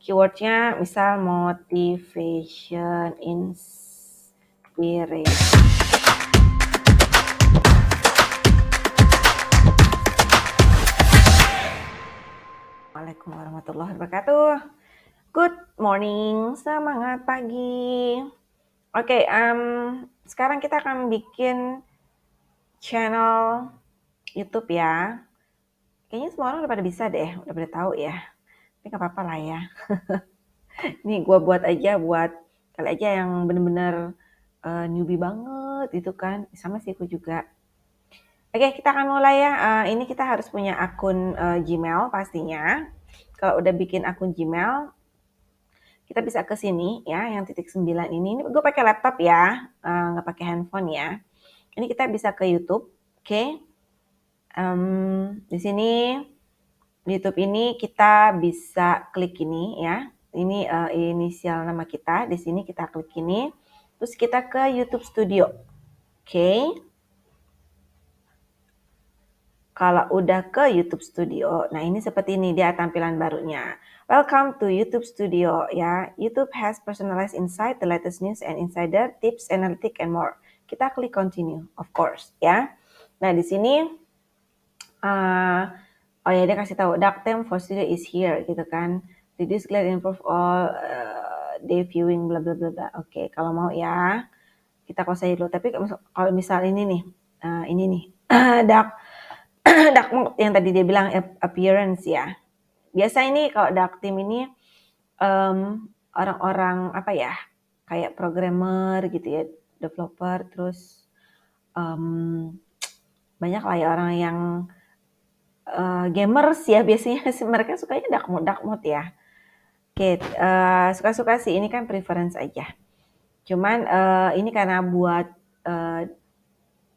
Keywordnya misal motivation, inspiration. Assalamualaikum warahmatullahi wabarakatuh. Good morning, semangat pagi. Oke, sekarang kita akan bikin channel YouTube ya. Kayaknya semua orang udah pada bisa deh, udah pada tahu ya. Tapi nggak apa-apa lah ya. Nih gue buat aja buat kali aja yang bener-bener newbie banget itu kan. Sama sih gue juga. Oke, kita akan mulai ya. Ini kita harus punya akun Gmail pastinya. Kalau udah bikin akun Gmail, kita bisa ke sini ya, yang titik 9 ini. Ini gue pakai laptop ya, nggak pakai handphone ya. Ini kita bisa ke YouTube, oke. Di sini YouTube ini kita bisa klik ini ya. Ini inisial nama kita. Di sini kita klik ini. Terus kita ke YouTube Studio. Oke. Kalau udah ke YouTube Studio, nah ini seperti ini dia tampilan barunya. Welcome to YouTube Studio ya. YouTube has personalized insight, the latest news and insider, tips, analytic and more. Kita klik continue, of course ya. Nah di sini, oh ya dia kasih tahu dark theme for studio is here gitu kan. Reduce glare, improve all day viewing, bla bla bla bla. Oke, kalau mau ya kita close aja dulu. Tapi kalau misal ini nih, ini nih dark dark mode yang tadi dia bilang appearance ya. Biasa ini kalau dark theme ini orang-orang apa ya, kayak programmer gitu ya, developer, terus banyak lah ya orang yang gamers ya biasanya mereka sukanya dark mode ya. Oke, suka-suka sih, ini kan preference aja. Cuman ini karena buat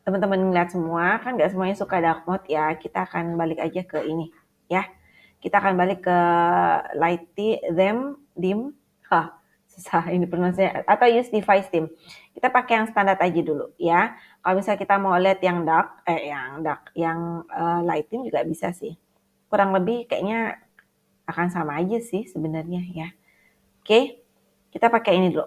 teman-teman ngeliat semua, kan nggak semuanya suka dark mode ya. Kita akan balik aja ke ini ya. Kita akan balik ke dim. Susah ini pronunciasinya. Atau use device dim. Kita pakai yang standar aja dulu ya. Kalau misalnya kita mau lihat yang light dim juga bisa sih. Kurang lebih kayaknya akan sama aja sih sebenarnya ya. Oke, kita pakai ini dulu.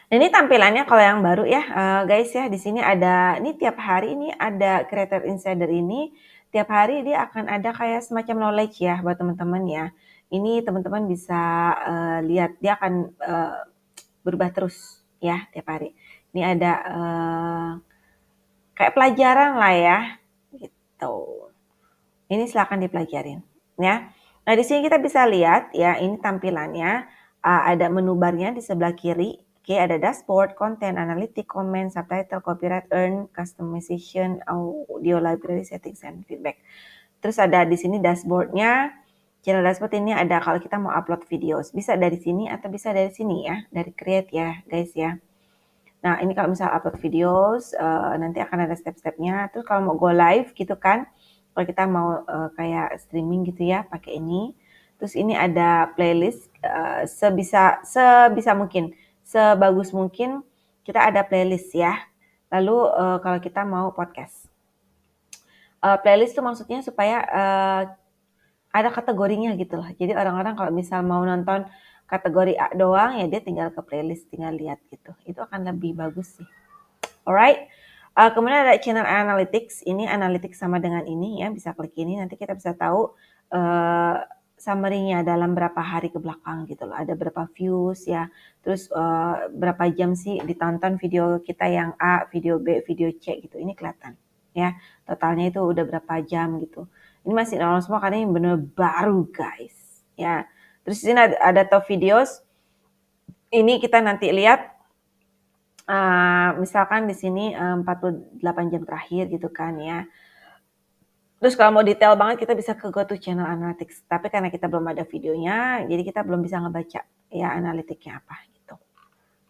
Nah, ini tampilannya kalau yang baru ya, guys ya. Di sini ada, ini tiap hari ini ada Creator Insider ini. Tiap hari dia akan ada kayak semacam knowledge ya buat teman-teman ya. Ini teman-teman bisa lihat, dia akan berubah terus ya tiap hari. Ini ada kayak pelajaran lah ya, gitu. Ini silakan dipelajarin ya. Nah, di sini kita bisa lihat ya, ini tampilannya. Ada menu barnya di sebelah kiri. Oke, ada dashboard, content, analytic, comment, subtitle, copyright, earn, customization, audio library, settings, and feedback. Terus ada di sini dashboardnya. Channel dashboard ini ada kalau kita mau upload videos. Bisa dari sini atau bisa dari sini ya. Dari create ya guys ya. Nah, ini kalau misal upload videos, nanti akan ada step-stepnya. Terus kalau mau go live gitu kan, kalau kita mau kayak streaming gitu ya, pakai ini. Terus ini ada playlist, sebisa mungkin, sebagus mungkin kita ada playlist ya. Lalu kalau kita mau podcast. Playlist itu maksudnya supaya ada kategorinya gitu loh. Jadi orang-orang kalau misal mau nonton kategori A doang, ya dia tinggal ke playlist, tinggal lihat gitu. Itu akan lebih bagus sih. Alright. Kemudian ada channel analytics. Ini analytics sama dengan ini ya. Bisa klik ini. Nanti kita bisa tahu summary-nya dalam berapa hari ke belakang gitu loh. Ada berapa views ya. Terus berapa jam sih ditonton video kita yang A, video B, video C gitu. Ini kelihatan ya. Totalnya itu udah berapa jam gitu. Ini masih nol semua karena ini benar baru guys. Ya. Terus di sini ada top videos. Ini kita nanti lihat. Misalkan di sini 48 jam terakhir gitu kan ya. Terus kalau mau detail banget kita bisa ke go to channel analytics. Tapi karena kita belum ada videonya, jadi kita belum bisa ngebaca ya analitiknya apa gitu.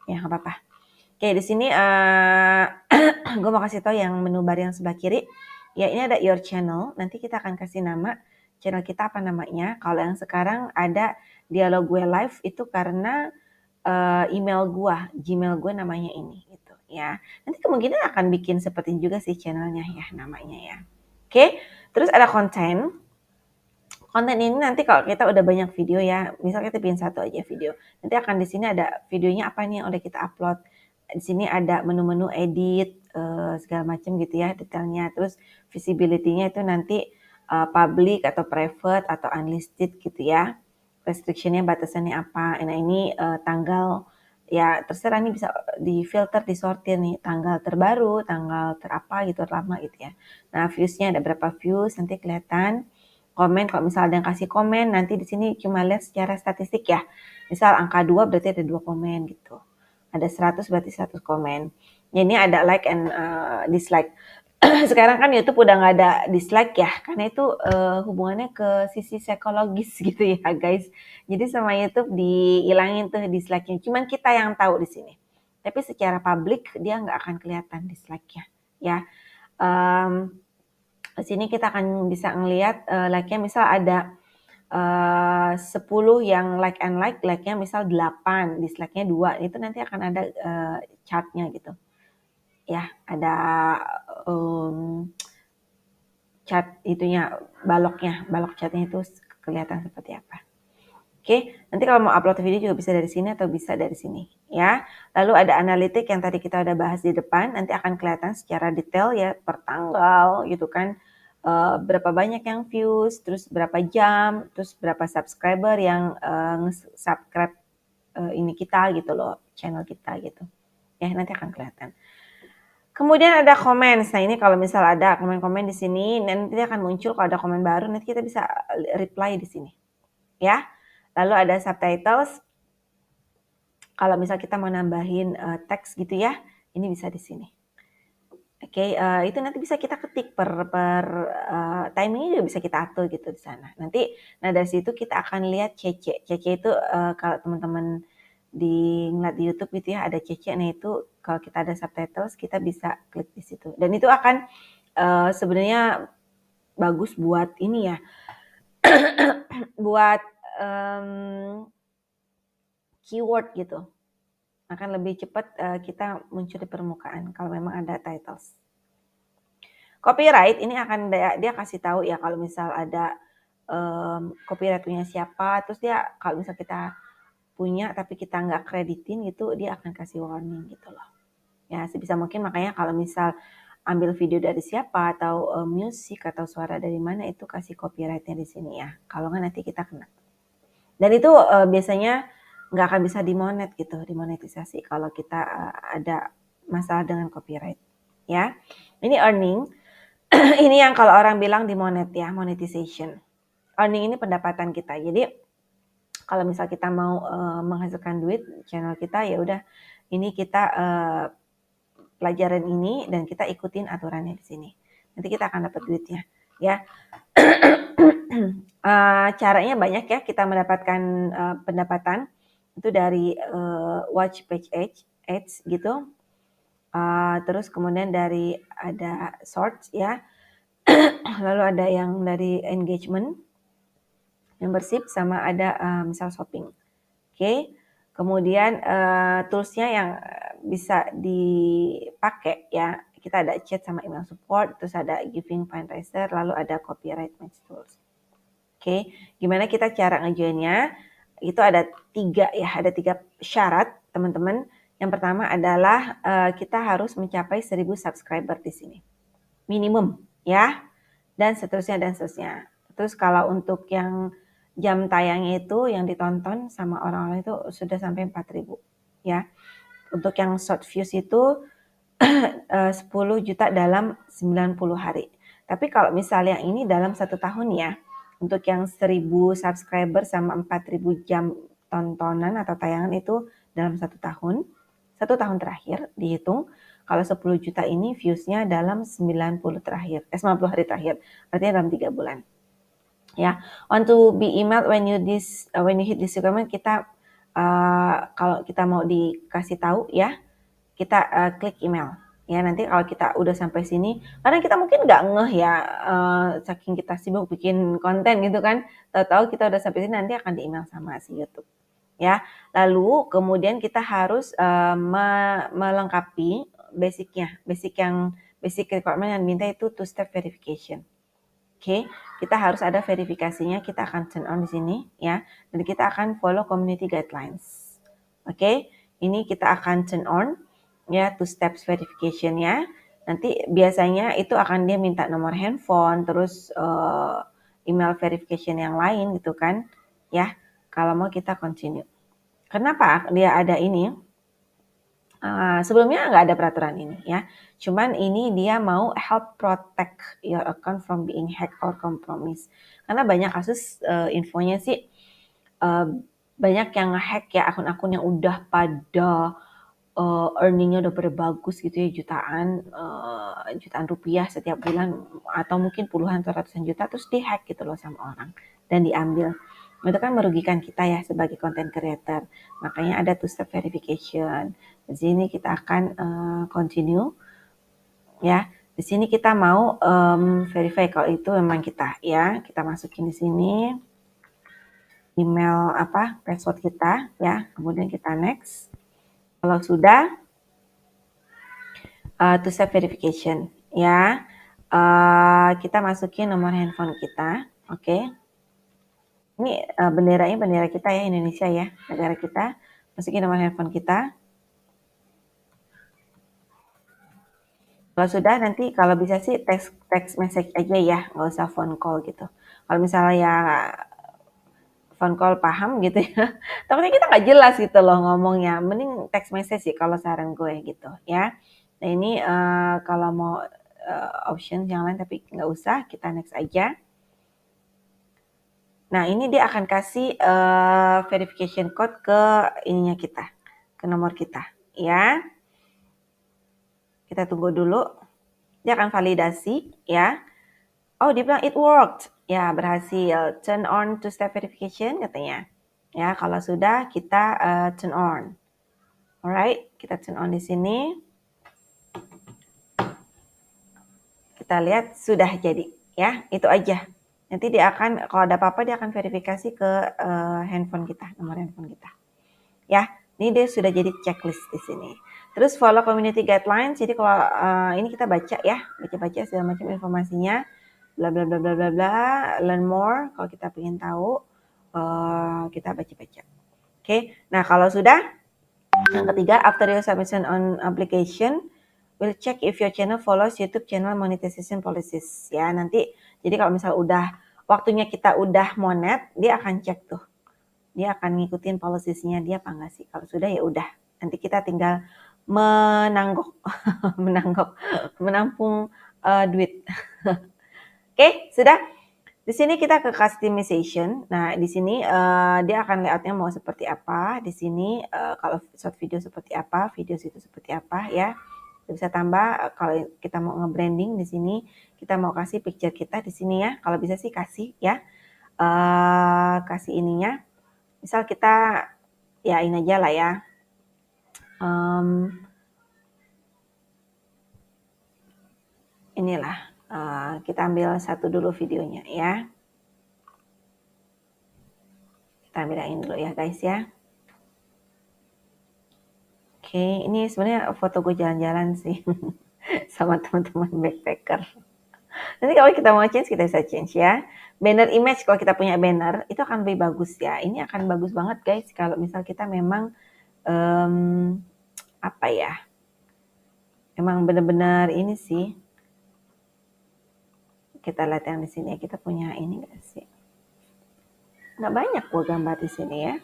Ya nggak apa-apa. Oke, di sini gue mau kasih tahu yang menu bar yang sebelah kiri. Ya ini ada your channel. Nanti kita akan kasih nama channel kita apa namanya. Kalau yang sekarang ada dialog gue live itu karena email gue, Gmail gue namanya ini gitu ya. Nanti kemungkinan akan bikin seperti ini juga sih channelnya ya namanya ya. Oke, terus ada konten. Konten ini nanti kalau kita udah banyak video ya, misal kita bikin satu aja video, nanti akan di sini ada videonya apa nih yang udah kita upload. Di sini ada menu-menu edit segala macam gitu ya detailnya. Terus visibility-nya itu nanti public atau private atau unlisted gitu ya. Restriction-nya batasannya apa. Nah ini tanggal ya terserah nih bisa difilter, disortir nih tanggal terbaru, tanggal terapa gitu, terlama gitu ya. Nah views-nya ada berapa views nanti kelihatan. Komen kalau misal ada yang kasih komen nanti di sini cuma lihat secara statistik ya. Misal angka 2 berarti ada 2 komen gitu. Ada 100 berarti 100 komen. Ya, ini ada like and dislike. Sekarang kan YouTube udah nggak ada dislike ya, karena itu hubungannya ke sisi psikologis gitu ya guys. Jadi sama YouTube dihilangin tuh dislike-nya. Cuman kita yang tahu di sini. Tapi secara publik dia nggak akan kelihatan dislike-nya ya. Di sini kita akan bisa ngelihat like-nya misal ada 10 yang like and like-nya misal 8, dislike-nya 2. Itu nanti akan ada chart-nya gitu. Ya, ada chart itunya, balok chartnya itu kelihatan seperti apa. Oke, nanti kalau mau upload video juga bisa dari sini atau bisa dari sini ya. Lalu ada analitik yang tadi kita udah bahas di depan, nanti akan kelihatan secara detail ya per tanggal gitu kan. Berapa banyak yang views, terus berapa jam, terus berapa subscriber yang subscribe ini kita gitu loh, channel kita gitu. Ya, nanti akan kelihatan. Kemudian ada komen. Nah, ini kalau misal ada komen-komen di sini, nanti akan muncul kalau ada komen baru, nanti kita bisa reply di sini. Ya. Lalu ada subtitles. Kalau misal kita mau nambahin teks gitu ya, ini bisa di sini. Oke, itu nanti bisa kita ketik per timingnya juga bisa kita atur gitu di sana. Nanti, nah dari situ kita akan lihat CC. CC itu kalau teman-teman ngeliat di YouTube gitu ya, ada CC. Nah itu kalau kita ada subtitles, kita bisa klik di situ. Dan itu akan sebenarnya bagus buat ini ya, buat keyword gitu. Akan lebih cepat kita muncul di permukaan kalau memang ada titles. Copyright ini akan dia kasih tahu ya kalau misal ada copyright punya siapa, terus dia kalau misal kita punya tapi kita nggak kreditin gitu, dia akan kasih warning gitu loh. Ya sebisa mungkin makanya kalau misal ambil video dari siapa atau musik atau suara dari mana itu kasih copyrightnya di sini ya. Kalau nggak nanti kita kena. Dan itu biasanya nggak akan bisa dimonetisasi kalau kita ada masalah dengan copyright ya. Ini earning. Ini yang kalau orang bilang dimonet ya, monetization. Earning ini pendapatan kita. Jadi kalau misal kita mau menghasilkan duit channel kita, ya udah ini kita pelajaran ini dan kita ikutin aturannya di sini. Nanti kita akan dapat duitnya ya. Caranya banyak ya kita mendapatkan pendapatan itu dari watch page ads gitu. Terus kemudian dari ada shorts ya. Lalu ada yang dari engagement, membership, sama ada misal shopping. Oke. Kemudian toolsnya yang bisa dipakai ya, kita ada chat sama email support, terus ada giving fundraiser, lalu ada copyright match tools. Oke, gimana kita cara ngejoinnya? Itu ada 3 ya, ada 3 syarat teman-teman. Yang pertama adalah kita harus mencapai 1000 subscriber di sini. Minimum ya. Dan seterusnya. Terus kalau untuk yang jam tayangnya itu yang ditonton sama orang-orang itu sudah sampai 4.000 ya. Untuk yang short views itu 10 juta dalam 90 hari. Tapi kalau misalnya ini dalam 1 tahun ya, untuk yang 1000 subscriber sama 4000 jam tontonan atau tayangan itu dalam 1 tahun. 1 tahun terakhir dihitung. Kalau 10 juta ini viewsnya dalam 90 hari terakhir. Artinya dalam 3 bulan. Ya, want to be emailed when you hit this requirement, kita kalau kita mau dikasih tahu ya, kita klik email. Ya nanti kalau kita udah sampai sini, karena kita mungkin nggak ngeh ya, saking kita sibuk bikin konten gitu kan, tahu-tahu kita udah sampai sini nanti akan di email sama si YouTube. Ya, lalu kemudian kita harus melengkapi basic requirement yang diminta itu two-step verification. Oke, kita harus ada verifikasinya. Kita akan turn on di sini ya, dan kita akan follow community guidelines. Oke, ini kita akan turn on ya, two steps verification ya. Nanti biasanya itu akan dia minta nomor handphone, terus email verification yang lain gitu kan ya. Kalau mau kita continue. Kenapa dia ada ini? Sebelumnya nggak ada peraturan ini ya. Cuman ini dia mau help protect your account from being hacked or compromised. Karena banyak kasus infonya sih banyak yang nge-hack ya akun-akun yang udah pada earningnya udah pada bagus gitu ya, jutaan rupiah setiap bulan atau mungkin puluhan atau ratusan juta, terus di-hack gitu loh sama orang dan diambil. Itu kan merugikan kita ya sebagai content creator. Makanya ada two-step verification. Di sini kita akan continue ya. Di sini kita mau verify kalau itu memang kita ya. Kita masukin di sini email password kita ya. Kemudian kita next. Kalau sudah two-step verification ya. Kita masukin nomor handphone kita. Oke. Ini benderanya bendera kita ya, Indonesia ya, negara kita. Masukin nomor handphone kita. Kalau sudah nanti kalau bisa sih text message aja ya, nggak usah phone call gitu. Kalau misalnya ya phone call paham gitu ya, takutnya kita nggak jelas gitu loh ngomongnya. Mending text message sih kalau saran gue gitu ya. Nah ini kalau mau option yang lain tapi nggak usah, kita next aja. Nah ini dia akan kasih verification code ke ininya kita, ke nomor kita ya. Kita tunggu dulu. Dia akan validasi ya. Oh, dia bilang it worked. Ya, berhasil. Turn on two-step verification katanya. Ya, kalau sudah kita turn on. Alright, kita turn on di sini. Kita lihat sudah jadi. Ya, itu aja. Nanti dia akan, kalau ada apa-apa dia akan verifikasi ke handphone kita, nomor handphone kita. Ya, ini dia sudah jadi checklist di sini. Terus follow community guidelines. Jadi kalau ini kita baca ya, baca-baca segala macam informasinya, bla bla bla bla bla bla, learn more. Kalau kita ingin tahu, kita baca-baca. Oke, nah kalau sudah, yang ketiga, after your submission on application, we'll check if your channel follows YouTube channel monetization policies. Ya, nanti jadi kalau misal udah waktunya kita udah monet, dia akan cek tuh. Dia akan ngikutin policies-nya dia apa enggak sih. Kalau sudah ya udah. Nanti kita tinggal menampung duit. Oke, sudah. Di sini kita ke customization. Nah, di sini dia akan layoutnya mau seperti apa. Di sini kalau short video seperti apa, video itu seperti apa ya. Bisa tambah kalau kita mau nge-branding di sini, kita mau kasih picture kita di sini ya. Kalau bisa sih kasih ya. Kasih ininya. Misal kita ya ini aja lah ya. Inilah kita ambil satu dulu videonya ya. Kita ambil yang ini dulu ya guys ya. Oke, ini sebenarnya foto gue jalan-jalan sih sama teman-teman backpacker. Nanti kalau kita mau change, kita bisa change ya. Banner image, kalau kita punya banner, itu akan lebih bagus ya. Ini akan bagus banget guys, kalau misal kita memang, apa ya, emang benar-benar ini sih. Kita lihat yang di sini ya, kita punya ini nggak sih? Nggak banyak gue gambar di sini ya.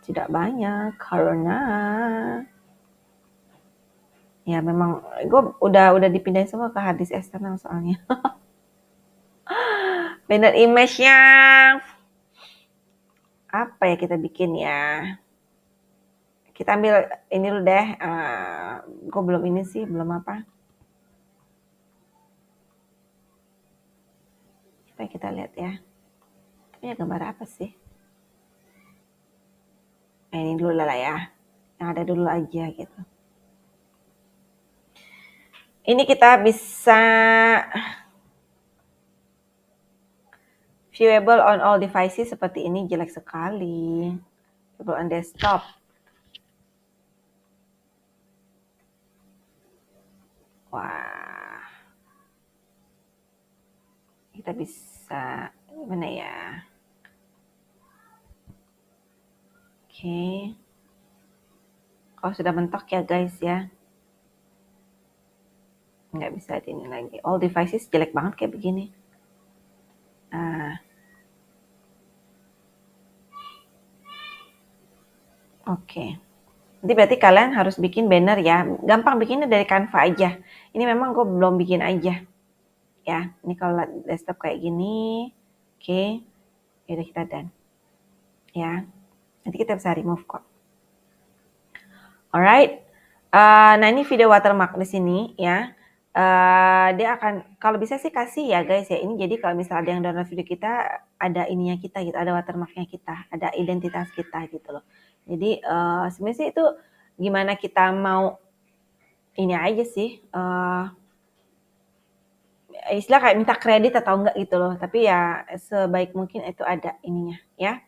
Tidak banyak, karena ya memang gue udah dipindahin semua ke hard disk eksternal soalnya. Banner image-nya apa ya kita bikin ya? Kita ambil ini dulu deh. Gue belum ini sih, belum apa. Coba kita lihat ya. Ini gambar apa sih? Ini dulu lah ya. Yang ada dulu aja gitu. Ini kita bisa viewable on all devices seperti ini, jelek sekali. Viewable on desktop. Wah. kita bisa gimana ya? Oke. Kalau sudah mentok ya guys ya. Nggak bisa di ini lagi. All devices jelek banget kayak begini. Nah. Oke. Nanti berarti kalian harus bikin banner ya. Gampang bikinnya dari Canva aja. Ini memang gue belum bikin aja. Ya, ini kalau desktop kayak gini. Oke. Yaudah kita done. Ya. Nanti kita bisa remove kok. Alright. Nah ini video watermark di sini ya. Dia akan, kalau bisa sih kasih ya guys ya. Ini jadi kalau misalnya ada yang download video kita, ada ininya kita gitu, ada watermarknya kita, ada identitas kita gitu loh. Jadi sebenarnya sih itu gimana kita mau ini aja sih. Istilah kayak minta kredit atau enggak gitu loh. Tapi ya sebaik mungkin itu ada ininya ya.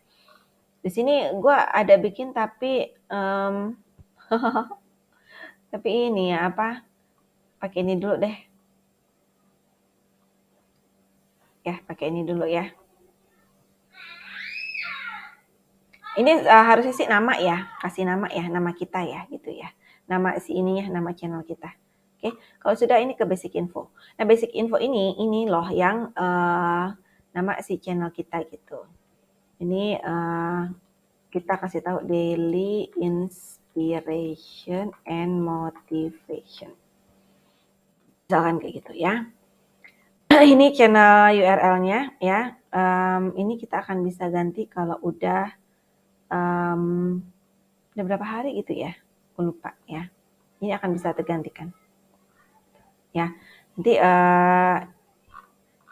Di sini gue ada bikin tapi tapi ini ya apa? Pakai ini dulu deh. Ya, pakai ini dulu ya. Ini harusnya sih nama ya, kasih nama ya, nama kita ya gitu ya. Nama si ininya, nama channel kita. Oke, kalau sudah ini ke basic info. Nah, basic info ini loh yang nama si channel kita gitu. Ini kita kasih tahu daily inspiration and motivation. Misalkan kayak gitu ya. Ini channel URL-nya ya. Ini kita akan bisa ganti kalau udah berapa hari gitu ya. Aku lupa ya. Ini akan bisa tergantikan. Ya. Nanti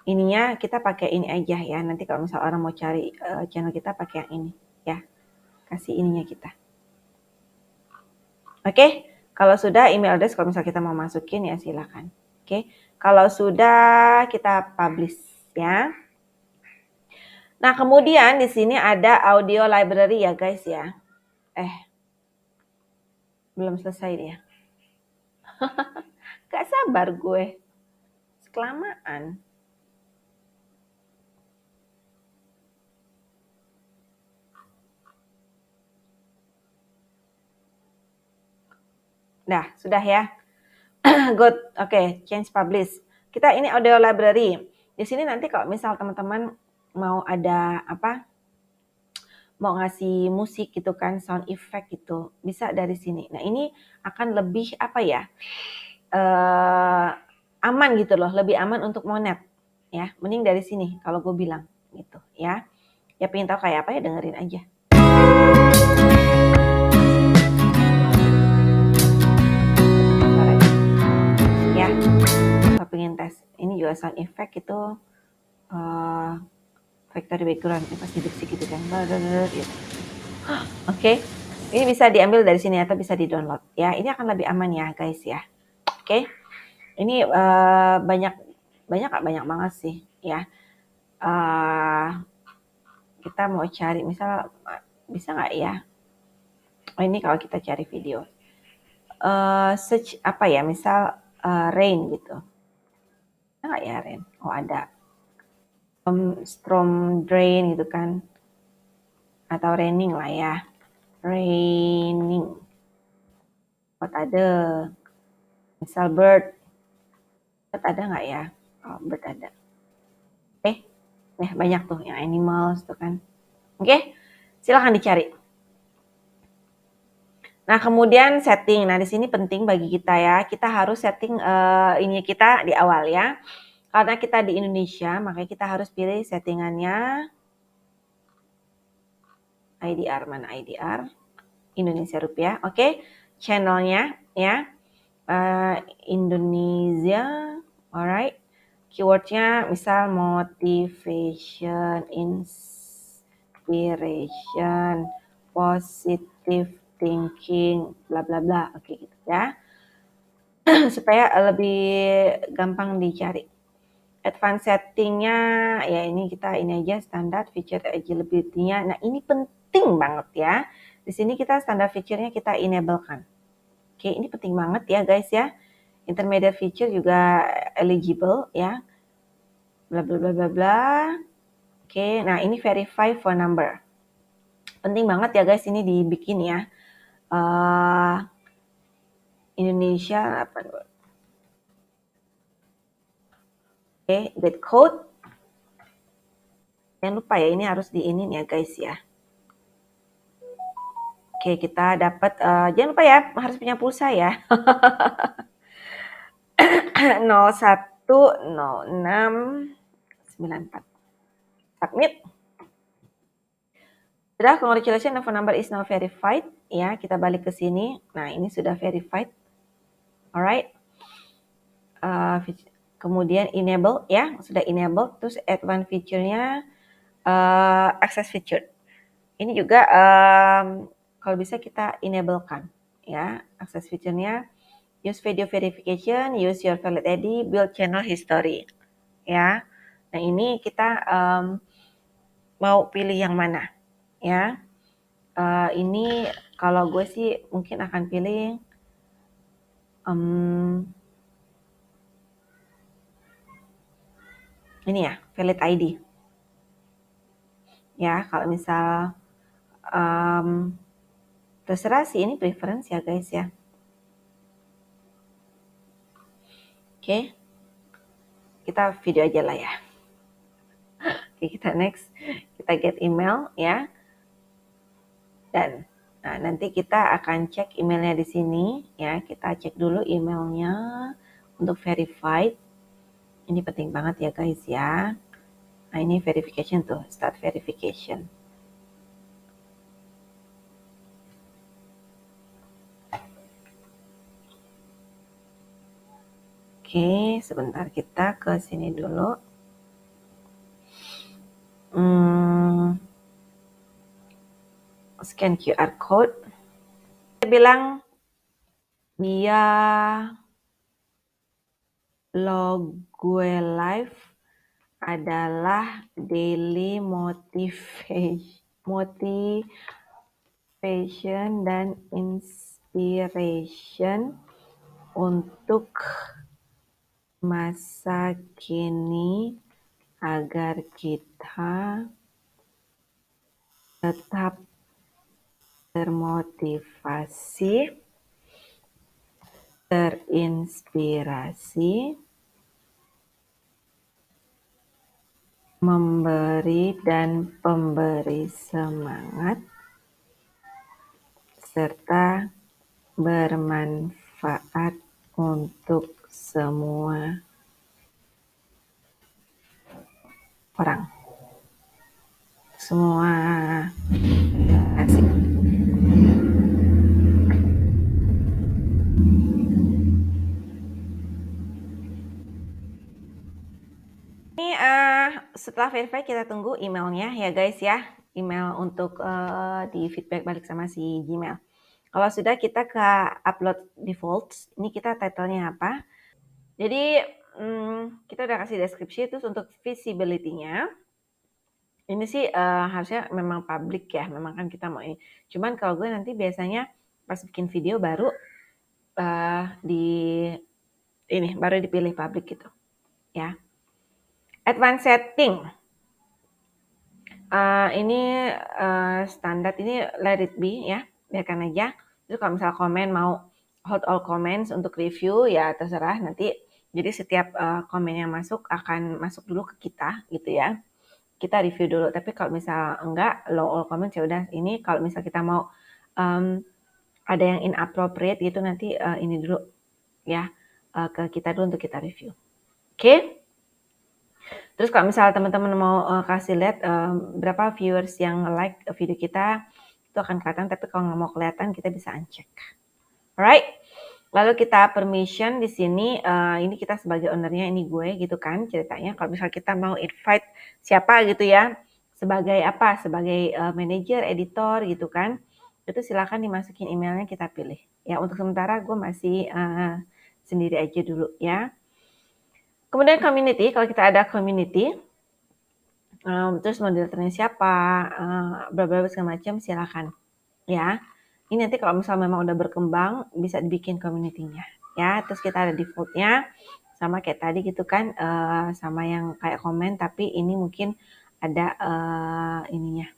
ininya kita pakai ini aja ya. Nanti kalau misal orang mau cari channel kita pakai yang ini ya. Kasih ininya kita. Oke, kalau sudah email address kalau misal kita mau masukin ya silakan. Oke, kalau sudah kita publish ya. Nah, kemudian di sini ada audio library ya guys ya. Belum selesai dia. Gak sabar gue. Kelamaan. Nah, sudah ya. Good. Oke, change publish. Kita ini audio library. Di sini nanti kalau misal teman-teman mau ada apa? Mau ngasih musik gitu kan, sound effect gitu, bisa dari sini. Nah, ini akan lebih apa ya? Aman gitu loh, lebih aman untuk monet. Ya, mending dari sini kalau gue bilang gitu ya. Ya pengen tahu kayak apa ya dengerin aja. Ya, kalau pengen tes. Ini juga sound effect itu factory background ini pasti bersih gitu kan. Gitu. Oke. Ini bisa diambil dari sini atau bisa di-download ya. Ini akan lebih aman ya guys ya. Oke. Ini banyak banget sih ya. Kita mau cari misal bisa nggak ya? Oh ini kalau kita cari video. Search apa ya? Misal rain gitu. Ada nggak ya rain? Oh ada. Storm drain gitu kan. Atau raining lah ya. Raining. What ada? Misal bird. Bird ada nggak ya? Oh bird ada. Banyak tuh yang animals tuh kan. Oke, silahkan dicari. Nah, kemudian setting. Nah, di sini penting bagi kita ya. Kita harus setting ini kita di awal ya. Karena kita di Indonesia, makanya kita harus pilih settingannya IDR. Mana IDR? Indonesia rupiah. Oke, channelnya ya. Indonesia. Alright. Keywordnya misal motivation, inspiration, positive thinking, bla bla bla. Oke gitu ya. Supaya lebih gampang dicari. Advanced settingnya ya ini kita ini aja standar feature eligibility-nya. Nah ini penting banget ya. Di sini kita standar feature-nya kita enable-kan. Oke, ini penting banget ya guys ya. Intermediate feature juga eligible ya. bla bla bla bla bla. Oke, nah ini verify phone number. Penting banget ya guys ini dibikin ya. Indonesia apa? Oke, get code. Jangan lupa ya ini harus diinin ya guys ya. Oke, kita dapat jangan lupa ya harus punya pulsa ya. 010694. Submit. Sudah, congratulations, phone number is now verified. Ya, kita balik ke sini. Nah, ini sudah verified. Alright. Kemudian enable ya, sudah enable. Terus advanced feature-nya access feature. Ini juga kalau bisa kita enablekan ya, access feature-nya. Use video verification, use your valid ID, build channel history. Ya. Nah, ini kita mau pilih yang mana? Ya. Ini kalau gue sih mungkin akan pilih ini ya, valid ID. Ya, kalau misal terserah sih, ini preference ya guys ya. Oke, kita video aja lah ya. Oke, kita next, kita get email ya. Dan nah, nanti kita akan cek emailnya di sini ya. Kita cek dulu emailnya untuk verified. Ini penting banget ya guys ya. Nah, ini verification tuh, start verification. Oke, sebentar kita ke sini dulu. Scan QR code. Saya bilang dia log gue live adalah daily motivation dan inspiration untuk masa kini agar kita tetap termotivasi, terinspirasi, memberi dan pemberi semangat, serta bermanfaat untuk semua orang. Semua asik. Ini setelah verify kita tunggu emailnya ya guys ya. Email untuk di feedback balik sama si Gmail. Kalau sudah kita ke upload defaults. Ini kita title-nya apa. Jadi kita udah kasih deskripsi. Terus untuk visibility-nya. Ini sih harusnya memang public ya. Memang kan kita mau ini. Cuman kalau gue nanti biasanya pas bikin video baru baru dipilih public gitu. Ya. Advanced setting. Ini standar, ini let it be ya, biarkan aja. Terus kalau misalnya komen mau hold all comments untuk review ya terserah nanti. Jadi setiap komen yang masuk akan masuk dulu ke kita gitu ya. Kita review dulu. Tapi kalau misalnya enggak, low all comments ya udah. Ini kalau misalnya kita mau ada yang inappropriate gitu nanti ini dulu ya ke kita dulu untuk kita review. Oke? Terus kalau misalnya teman-teman mau kasih lihat berapa viewers yang like video kita, itu akan kelihatan. Tapi kalau nggak mau kelihatan, kita bisa uncheck. Alright. Lalu kita permission di sini. Ini kita sebagai ownernya, ini gue gitu kan ceritanya. Kalau misalnya kita mau invite siapa gitu ya, sebagai apa? Sebagai manager, editor gitu kan. Itu silakan dimasukin emailnya, kita pilih. Ya untuk sementara gue masih sendiri aja dulu ya. Kemudian community, kalau kita ada community, terus moderatornya siapa, bla bla segala macam, silakan ya. Ini nanti kalau misalnya memang udah berkembang bisa dibikin community-nya ya. Terus kita ada default-nya sama kayak tadi gitu kan, sama yang kayak komen, tapi ini mungkin ada ininya,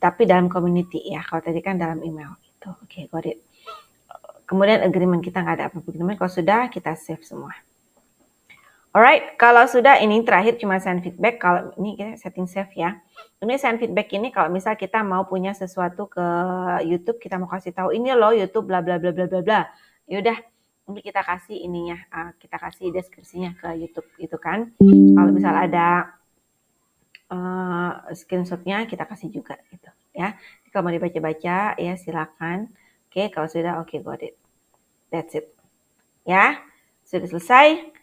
tapi dalam community ya. Kalau tadi kan dalam email gitu. Oke, got it. Kemudian agreement kita nggak ada apa-apa agreement. Kalau sudah kita save semua. Alright, kalau sudah ini terakhir cuma send feedback. Kalau ini kita setting save ya. Ini send feedback ini kalau misal kita mau punya sesuatu ke YouTube, kita mau kasih tahu ini loh YouTube bla bla bla bla bla bla. Yaudah, nanti kita kasih ininya, kita kasih deskripsinya ke YouTube gitu kan. Kalau misal ada screenshotnya kita kasih juga gitu ya. Kalau mau dibaca-baca ya silakan. Oke, kalau sudah oke, got it. That's it. Ya, sudah selesai.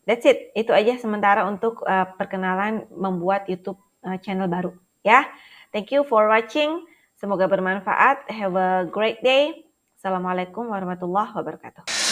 That's it. Itu aja sementara untuk perkenalan membuat YouTube channel baru. Ya, thank you for watching. Semoga bermanfaat. Have a great day. Assalamualaikum warahmatullahi wabarakatuh.